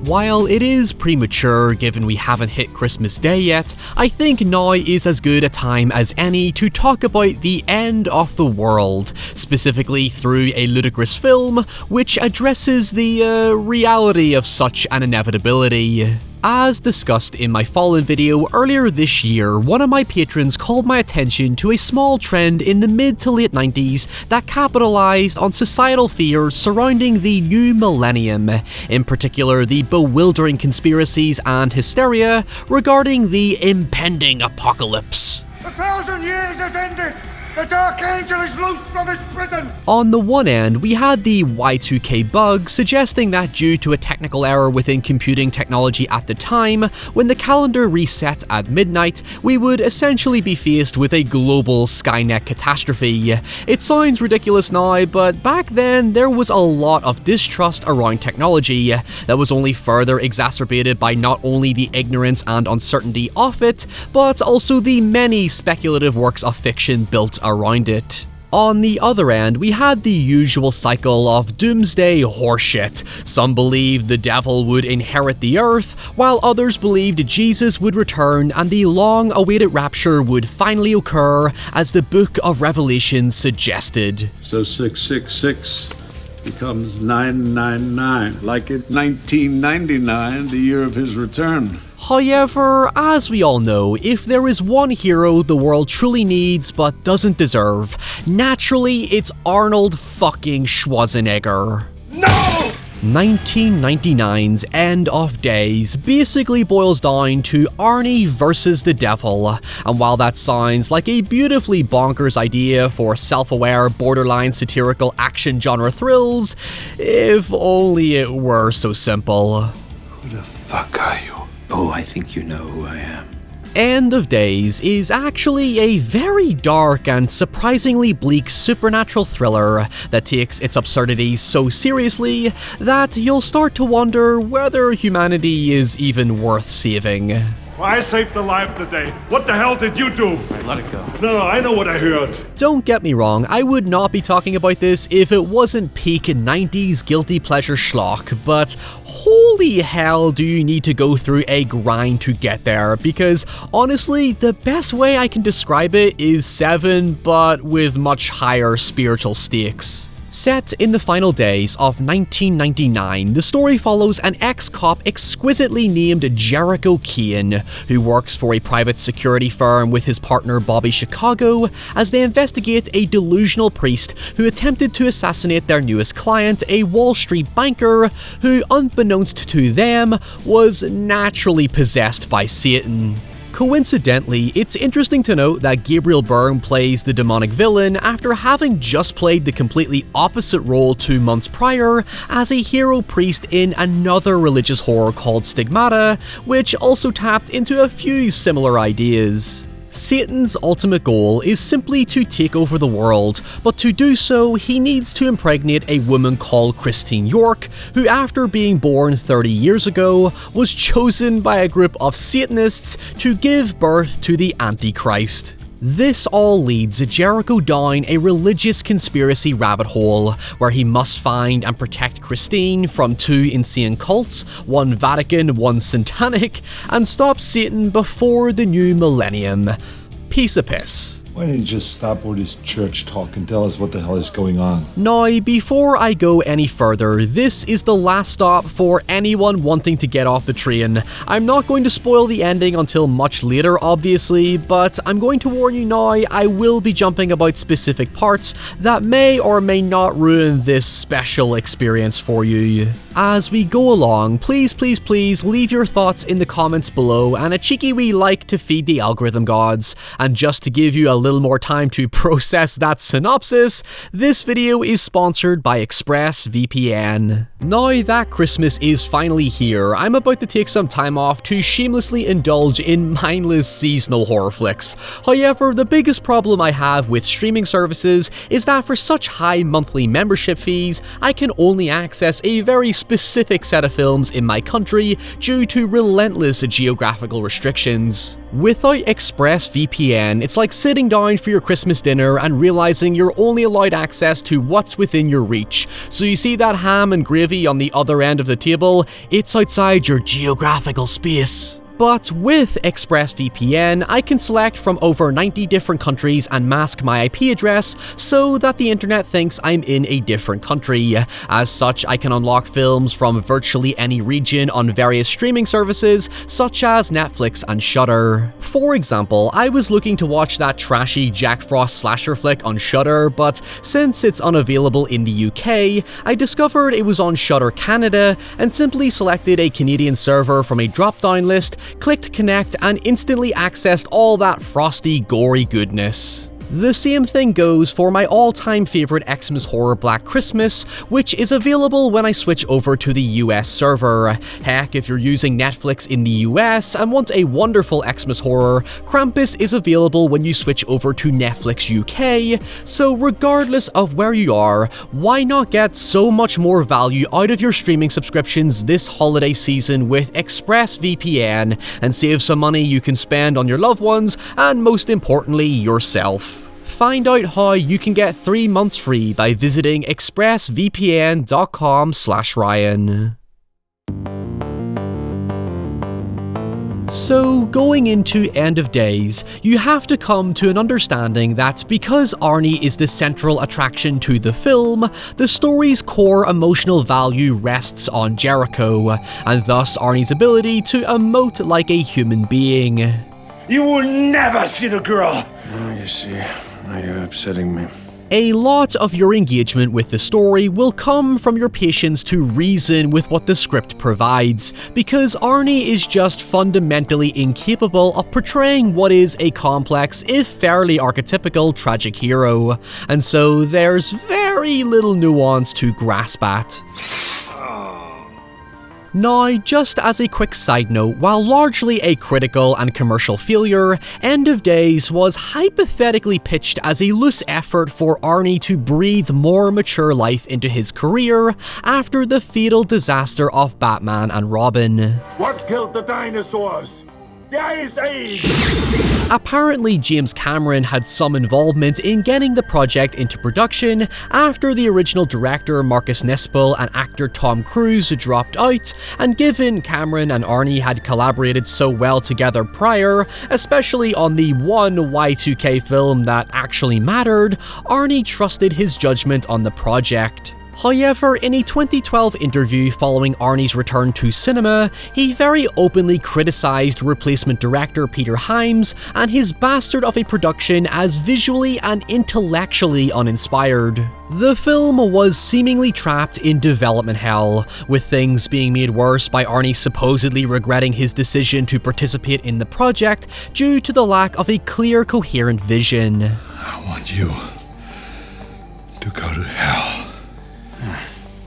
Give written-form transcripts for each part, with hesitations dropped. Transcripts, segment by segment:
while it is premature given we haven't hit Christmas Day yet, I think now is as good a time as any to talk about the end of the world, specifically through a ludicrous film which addresses the reality of such an inevitability. As discussed in my Fallen video earlier this year, one of my patrons called my attention to a small trend in the mid to late 90s that capitalized on societal fears surrounding the new millennium, in particular the bewildering conspiracies and hysteria regarding the impending apocalypse. 1,000 years has ended! The Archangel is loosed from his prison! On the one end, we had the Y2K bug suggesting that due to a technical error within computing technology at the time, when the calendar reset at midnight, we would essentially be faced with a global Skynet catastrophe. It sounds ridiculous now, but back then there was a lot of distrust around technology that was only further exacerbated by not only the ignorance and uncertainty of it, but also the many speculative works of fiction built around it. On the other end, we had the usual cycle of doomsday horseshit. Some believed the devil would inherit the earth, while others believed Jesus would return and the long-awaited rapture would finally occur, as the Book of Revelation suggested. So 666 becomes 999, like in 1999, the year of his return. However, as we all know, if there is one hero the world truly needs but doesn't deserve, naturally it's Arnold fucking Schwarzenegger. No! 1999's End of Days basically boils down to Arnie versus the devil, and while that sounds like a beautifully bonkers idea for self-aware, borderline satirical action genre thrills, if only it were so simple. Who the fuck are you? Oh, I think you know who I am. End of Days is actually a very dark and surprisingly bleak supernatural thriller that takes its absurdities so seriously that you'll start to wonder whether humanity is even worth saving. I saved the life today. What the hell did you do? I let it go. No, I know what I heard. Don't get me wrong, I would not be talking about this if it wasn't peak 90s guilty pleasure schlock, but holy hell do you need to go through a grind to get there, because honestly, the best way I can describe it is Seven, but with much higher spiritual stakes. Set in the final days of 1999, the story follows an ex-cop exquisitely named Jericho Kane, who works for a private security firm with his partner Bobby Chicago, as they investigate a delusional priest who attempted to assassinate their newest client, a Wall Street banker, who, unbeknownst to them, was naturally possessed by Satan. Coincidentally, it's interesting to note that Gabriel Byrne plays the demonic villain after having just played the completely opposite role 2 months prior as a hero priest in another religious horror called Stigmata, which also tapped into a few similar ideas. Satan's ultimate goal is simply to take over the world, but to do so, he needs to impregnate a woman called Christine York, who after being born 30 years ago, was chosen by a group of Satanists to give birth to the Antichrist. This all leads Jericho down a religious conspiracy rabbit hole, where he must find and protect Christine from 2 insane cults, one Vatican, one Satanic, and stop Satan before the new millennium. Piece of piss. Why don't you just stop with this church talk and tell us what the hell is going on? Now, before I go any further, this is the last stop for anyone wanting to get off the train. I'm not going to spoil the ending until much later, obviously, but I'm going to warn you now, I will be jumping about specific parts that may or may not ruin this special experience for you. As we go along, please leave your thoughts in the comments below and a cheeky wee like to feed the algorithm gods. And just to give you a little more time to process that synopsis, this video is sponsored by ExpressVPN. Now that Christmas is finally here, I'm about to take some time off to shamelessly indulge in mindless seasonal horror flicks. However, the biggest problem I have with streaming services is that for such high monthly membership fees, I can only access a very specific set of films in my country due to relentless geographical restrictions. Without ExpressVPN, it's like sitting sitting down for your Christmas dinner and realizing you're only allowed access to what's within your reach. So you see that ham and gravy on the other end of the table? It's outside your geographical space. But with ExpressVPN, I can select from over 90 different countries and mask my IP address so that the internet thinks I'm in a different country. As such, I can unlock films from virtually any region on various streaming services such as Netflix and Shudder. For example, I was looking to watch that trashy Jack Frost slasher flick on Shudder, but since it's unavailable in the UK, I discovered it was on Shudder Canada and simply selected a Canadian server from a drop-down list, clicked connect, and instantly accessed all that frosty, gory goodness. The same thing goes for my all-time favorite Xmas horror Black Christmas, which is available when I switch over to the US server. Heck, if you're using Netflix in the US and want a wonderful Xmas horror, Krampus is available when you switch over to Netflix UK, so regardless of where you are, why not get so much more value out of your streaming subscriptions this holiday season with ExpressVPN and save some money you can spend on your loved ones and, most importantly, yourself. Find out how you can get 3 months free by visiting expressvpn.com/Ryan. So, going into End of Days, you have to come to an understanding that because Arnie is the central attraction to the film, the story's core emotional value rests on Jericho, and thus Arnie's ability to emote like a human being. You will never see the girl! Oh, you see, now you're upsetting me. A lot of your engagement with the story will come from your patience to reason with what the script provides, because Arnie is just fundamentally incapable of portraying what is a complex, if fairly archetypical, tragic hero, and so there's very little nuance to grasp at. Now, just as a quick side note, while largely a critical and commercial failure, End of Days was hypothetically pitched as a loose effort for Arnie to breathe more mature life into his career after the fatal disaster of Batman and Robin. What killed the dinosaurs? The Ice Age! Apparently, James Cameron had some involvement in getting the project into production after the original director Marcus Nispel and actor Tom Cruise dropped out, and given Cameron and Arnie had collaborated so well together prior, especially on the one Y2K film that actually mattered, Arnie trusted his judgment on the project. However, in a 2012 interview following Arnie's return to cinema, he very openly criticized replacement director Peter Hyams and his bastard of a production as visually and intellectually uninspired. The film was seemingly trapped in development hell, with things being made worse by Arnie supposedly regretting his decision to participate in the project due to the lack of a clear, coherent vision. I want you to go to hell.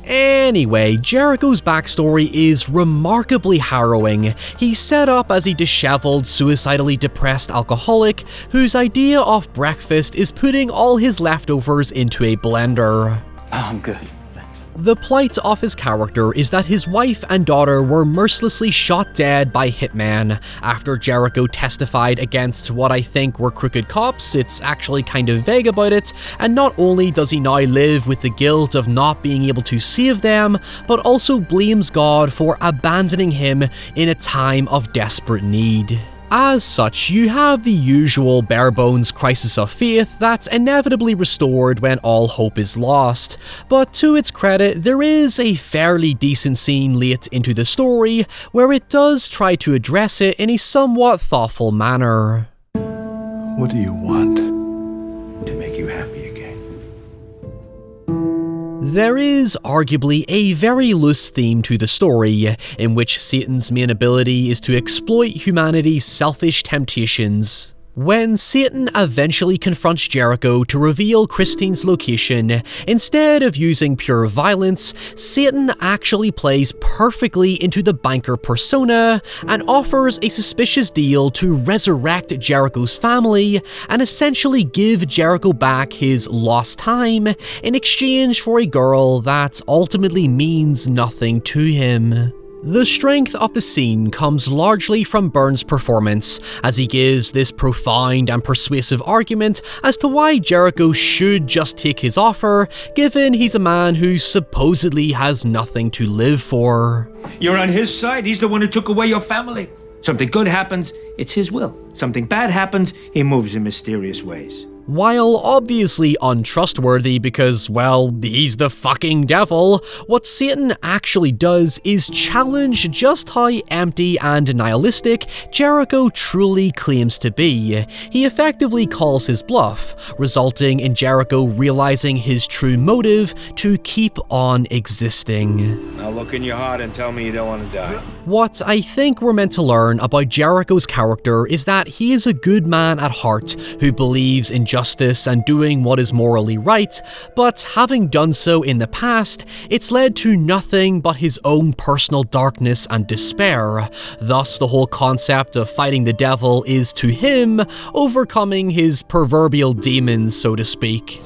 Anyway, Jericho's backstory is remarkably harrowing. He's set up as a disheveled, suicidally depressed alcoholic whose idea of breakfast is putting all his leftovers into a blender. Oh, I'm good. The plight of his character is that his wife and daughter were mercilessly shot dead by hitmen after Jericho testified against what I think were crooked cops. It's actually kind of vague about it, and not only does he now live with the guilt of not being able to save them, but also blames God for abandoning him in a time of desperate need. As such, you have the usual bare-bones crisis of faith that's inevitably restored when all hope is lost. But to its credit, there is a fairly decent scene late into the story where it does try to address it in a somewhat thoughtful manner. What do you want? To make you happy again. There is arguably a very loose theme to the story, in which Satan's main ability is to exploit humanity's selfish temptations. When Satan eventually confronts Jericho to reveal Christine's location, instead of using pure violence, Satan actually plays perfectly into the banker persona and offers a suspicious deal to resurrect Jericho's family and essentially give Jericho back his lost time in exchange for a girl that ultimately means nothing to him. The strength of the scene comes largely from Byrne's performance, as he gives this profound and persuasive argument as to why Jericho should just take his offer, given he's a man who supposedly has nothing to live for. You're on his side. He's the one who took away your family. Something good happens, it's his will. Something bad happens, he moves in mysterious ways. While obviously untrustworthy because, well, he's the fucking devil, what Satan actually does is challenge just how empty and nihilistic Jericho truly claims to be. He effectively calls his bluff, resulting in Jericho realizing his true motive to keep on existing. Now look in your heart and tell me you don't want to die. What I think we're meant to learn about Jericho's character is that he is a good man at heart who believes in justice and doing what is morally right, but having done so in the past, it's led to nothing but his own personal darkness and despair. Thus, the whole concept of fighting the devil is to him overcoming his proverbial demons, so to speak.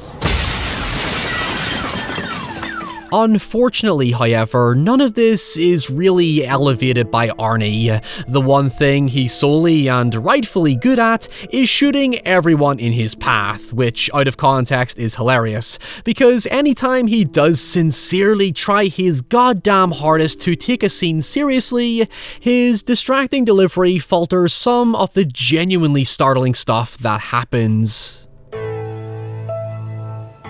Unfortunately, however, none of this is really elevated by Arnie. The one thing he's solely and rightfully good at is shooting everyone in his path, which out of context is hilarious, because anytime he does sincerely try his goddamn hardest to take a scene seriously, his distracting delivery falters some of the genuinely startling stuff that happens.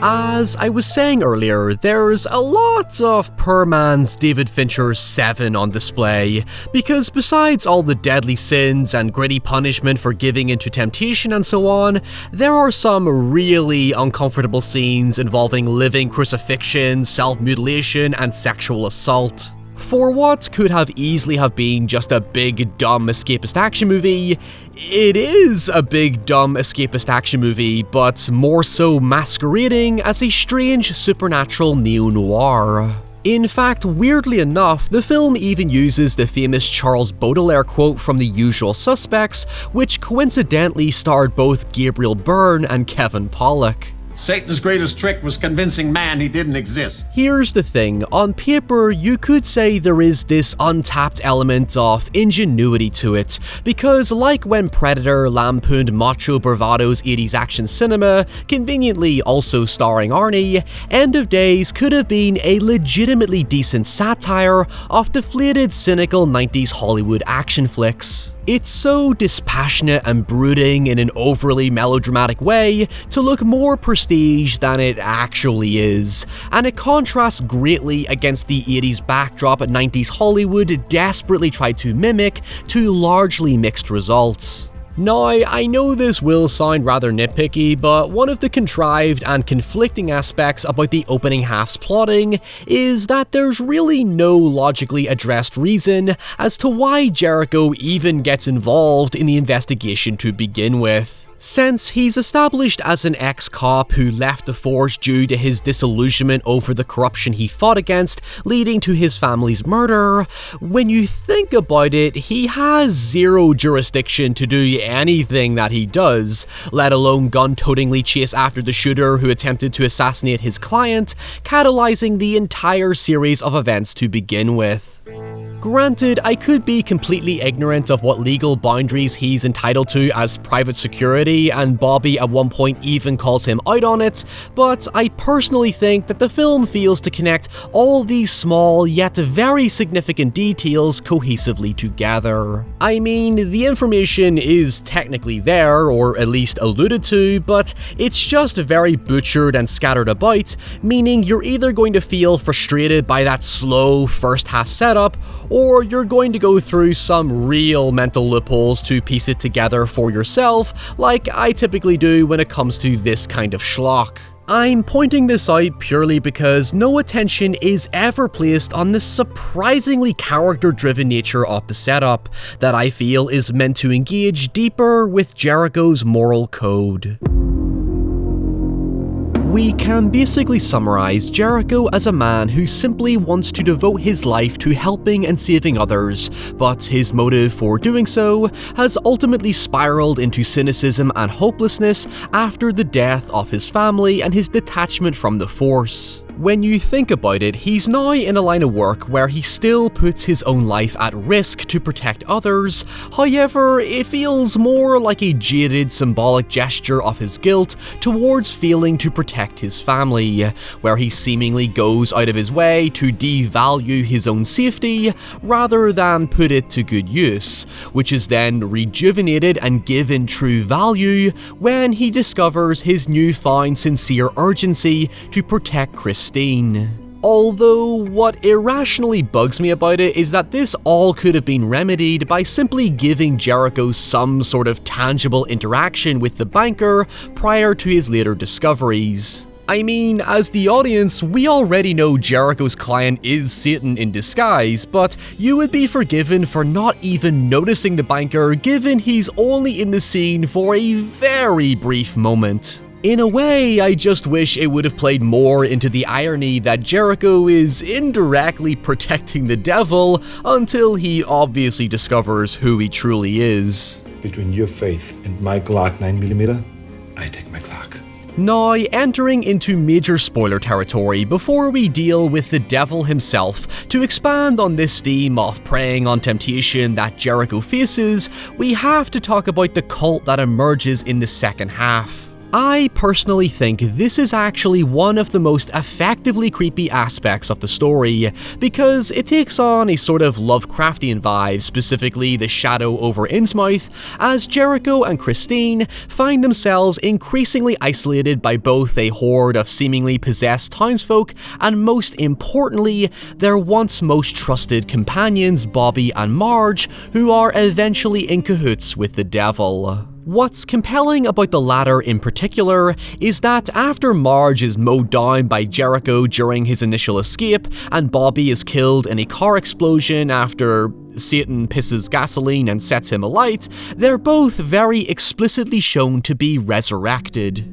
As I was saying earlier, there's a lot of poor man's David Fincher's Seven on display, because besides all the deadly sins and gritty punishment for giving into temptation and so on, there are some really uncomfortable scenes involving living crucifixion, self-mutilation, and sexual assault. For what could have easily have been just a big dumb escapist action movie, it is a big dumb escapist action movie, but more so masquerading as a strange supernatural neo-noir. In fact, weirdly enough, the film even uses the famous Charles Baudelaire quote from The Usual Suspects, which coincidentally starred both Gabriel Byrne and Kevin Pollak. Satan's greatest trick was convincing man he didn't exist. Here's the thing, on paper you could say there is this untapped element of ingenuity to it, because like when Predator lampooned macho bravado's 80s action cinema, conveniently also starring Arnie, End of Days could have been a legitimately decent satire of deflated, cynical 90s Hollywood action flicks. It's so dispassionate and brooding in an overly melodramatic way to look more prestige than it actually is, and it contrasts greatly against the 80s backdrop 90s Hollywood desperately tried to mimic, to largely mixed results. Now, I know this will sound rather nitpicky, but one of the contrived and conflicting aspects about the opening half's plotting is that there's really no logically addressed reason as to why Jericho even gets involved in the investigation to begin with. Since he's established as an ex-cop who left the force due to his disillusionment over the corruption he fought against, leading to his family's murder, when you think about it, he has zero jurisdiction to do anything that he does, let alone gun-totingly chase after the shooter who attempted to assassinate his client, catalyzing the entire series of events to begin with. Granted, I could be completely ignorant of what legal boundaries he's entitled to as private security, and Bobby at one point even calls him out on it, but I personally think that the film fails to connect all these small yet very significant details cohesively together. I mean, the information is technically there, or at least alluded to, but it's just very butchered and scattered about, meaning you're either going to feel frustrated by that slow first half setup, or you're going to go through some real mental loopholes to piece it together for yourself, like I typically do when it comes to this kind of schlock. I'm pointing this out purely because no attention is ever placed on the surprisingly character-driven nature of the setup that I feel is meant to engage deeper with Jericho's moral code. We can basically summarize Jericho as a man who simply wants to devote his life to helping and saving others, but his motive for doing so has ultimately spiraled into cynicism and hopelessness after the death of his family and his detachment from the Force. When you think about it, he's now in a line of work where he still puts his own life at risk to protect others. However, it feels more like a jaded symbolic gesture of his guilt towards failing to protect his family, where he seemingly goes out of his way to devalue his own safety rather than put it to good use, which is then rejuvenated and given true value when he discovers his newfound sincere urgency to protect Christine. Although, what irrationally bugs me about it is that this all could have been remedied by simply giving Jericho some sort of tangible interaction with the banker prior to his later discoveries. I mean, as the audience, we already know Jericho's client is Satan in disguise, but you would be forgiven for not even noticing the banker given he's only in the scene for a very brief moment. In a way, I just wish it would have played more into the irony that Jericho is indirectly protecting the devil until he obviously discovers who he truly is. Between your faith and my Glock 9mm, I take my Glock. Now, entering into major spoiler territory before we deal with the devil himself, to expand on this theme of preying on temptation that Jericho faces, we have to talk about the cult that emerges in the second half. I personally think this is actually one of the most effectively creepy aspects of the story, because it takes on a sort of Lovecraftian vibe, specifically the shadow over Innsmouth, as Jericho and Christine find themselves increasingly isolated by both a horde of seemingly possessed townsfolk and, most importantly, their once most trusted companions Bobby and Marge, who are eventually in cahoots with the devil. What's compelling about the latter in particular is that after Marge is mowed down by Jericho during his initial escape, and Bobby is killed in a car explosion after Satan pisses gasoline and sets him alight, they're both very explicitly shown to be resurrected.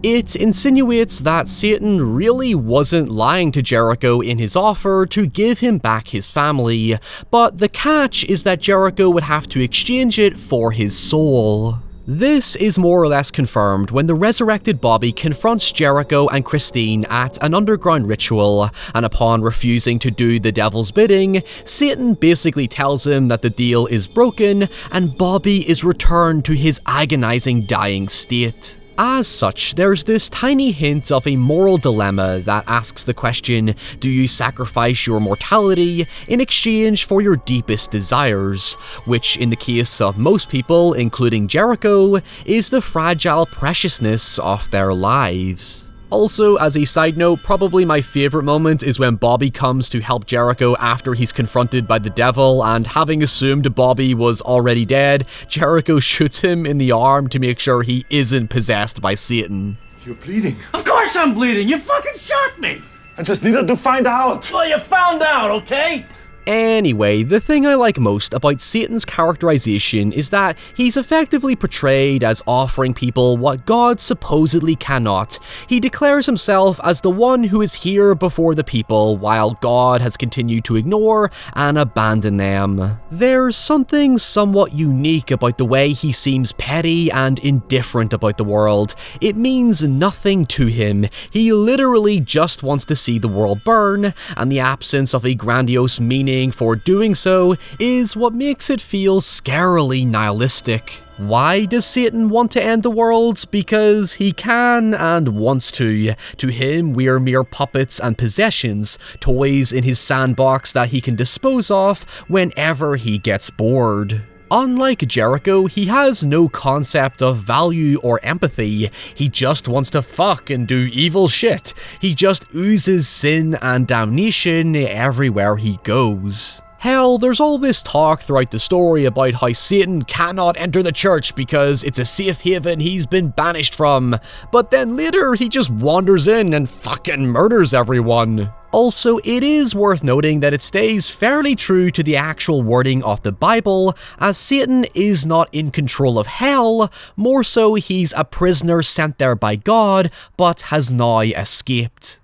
It insinuates that Satan really wasn't lying to Jericho in his offer to give him back his family, but the catch is that Jericho would have to exchange it for his soul. This is more or less confirmed when the resurrected Bobby confronts Jericho and Christine at an underground ritual, and upon refusing to do the devil's bidding, Satan basically tells him that the deal is broken and Bobby is returned to his agonizing dying state. As such, there's this tiny hint of a moral dilemma that asks the question, do you sacrifice your mortality in exchange for your deepest desires? Which, in the case of most people, including Jericho, is the fragile preciousness of their lives. Also, as a side note, probably my favourite moment is when Bobby comes to help Jericho after he's confronted by the devil, and having assumed Bobby was already dead, Jericho shoots him in the arm to make sure he isn't possessed by Satan. You're bleeding. Of course I'm bleeding! You fucking shot me! I just needed to find out. Well, you found out, okay? Anyway, the thing I like most about Satan's characterization is that he's effectively portrayed as offering people what God supposedly cannot. He declares himself as the one who is here before the people, while God has continued to ignore and abandon them. There's something somewhat unique about the way he seems petty and indifferent about the world. It means nothing to him. He literally just wants to see the world burn, and the absence of a grandiose meaning for doing so is what makes it feel scarily nihilistic. Why does Satan want to end the world? Because he can and wants to. To him, we're mere puppets and possessions, toys in his sandbox that he can dispose of whenever he gets bored. Unlike Jericho, he has no concept of value or empathy. He just wants to fuck and do evil shit. He just oozes sin and damnation everywhere he goes. Hell, there's all this talk throughout the story about how Satan cannot enter the church because it's a safe haven he's been banished from, but then later he just wanders in and fucking murders everyone. Also, it is worth noting that it stays fairly true to the actual wording of the Bible, as Satan is not in control of hell, more so he's a prisoner sent there by God, but has now escaped.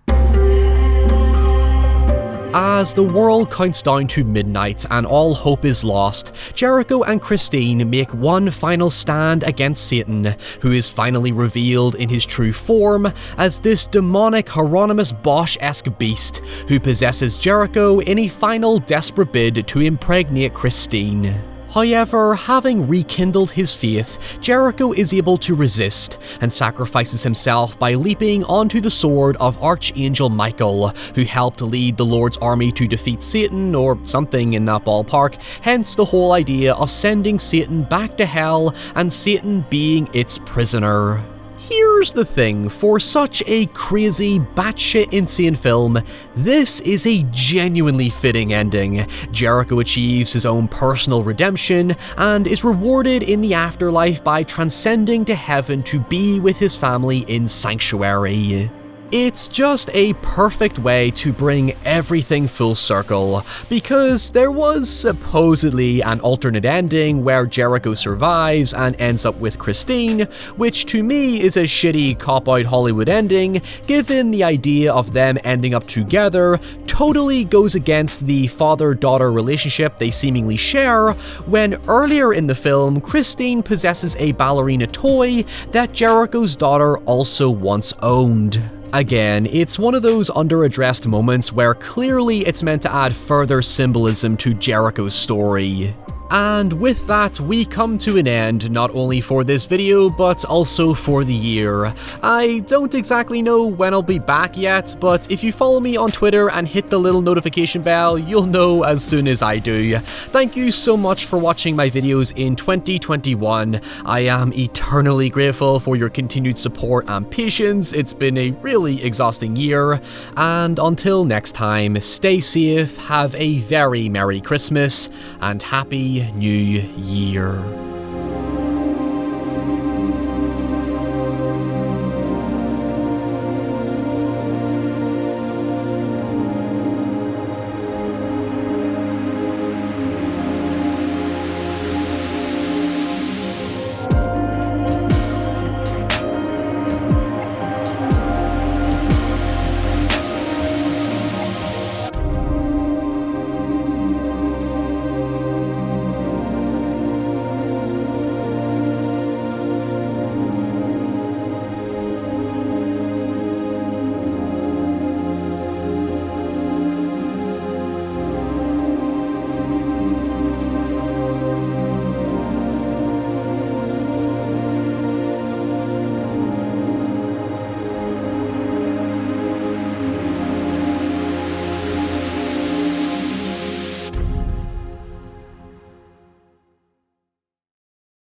As the world counts down to midnight and all hope is lost, Jericho and Christine make one final stand against Satan, who is finally revealed in his true form as this demonic Hieronymus Bosch-esque beast who possesses Jericho in a final desperate bid to impregnate Christine. However, having rekindled his faith, Jericho is able to resist and sacrifices himself by leaping onto the sword of Archangel Michael, who helped lead the Lord's army to defeat Satan or something in that ballpark, hence the whole idea of sending Satan back to hell and Satan being its prisoner. Here's the thing, for such a crazy, batshit insane film, this is a genuinely fitting ending. Jericho achieves his own personal redemption and is rewarded in the afterlife by transcending to heaven to be with his family in sanctuary. It's just a perfect way to bring everything full circle, because there was supposedly an alternate ending where Jericho survives and ends up with Christine, which to me is a shitty cop-out Hollywood ending, given the idea of them ending up together totally goes against the father-daughter relationship they seemingly share, when earlier in the film, Christine possesses a ballerina toy that Jericho's daughter also once owned. Again, it's one of those under-addressed moments where clearly it's meant to add further symbolism to Jericho's story. And with that, we come to an end, not only for this video, but also for the year. I don't exactly know when I'll be back yet, but if you follow me on Twitter and hit the little notification bell, you'll know as soon as I do. Thank you so much for watching my videos in 2021. I am eternally grateful for your continued support and patience. It's been a really exhausting year, and until next time, stay safe, have a very Merry Christmas, and Happy New Year.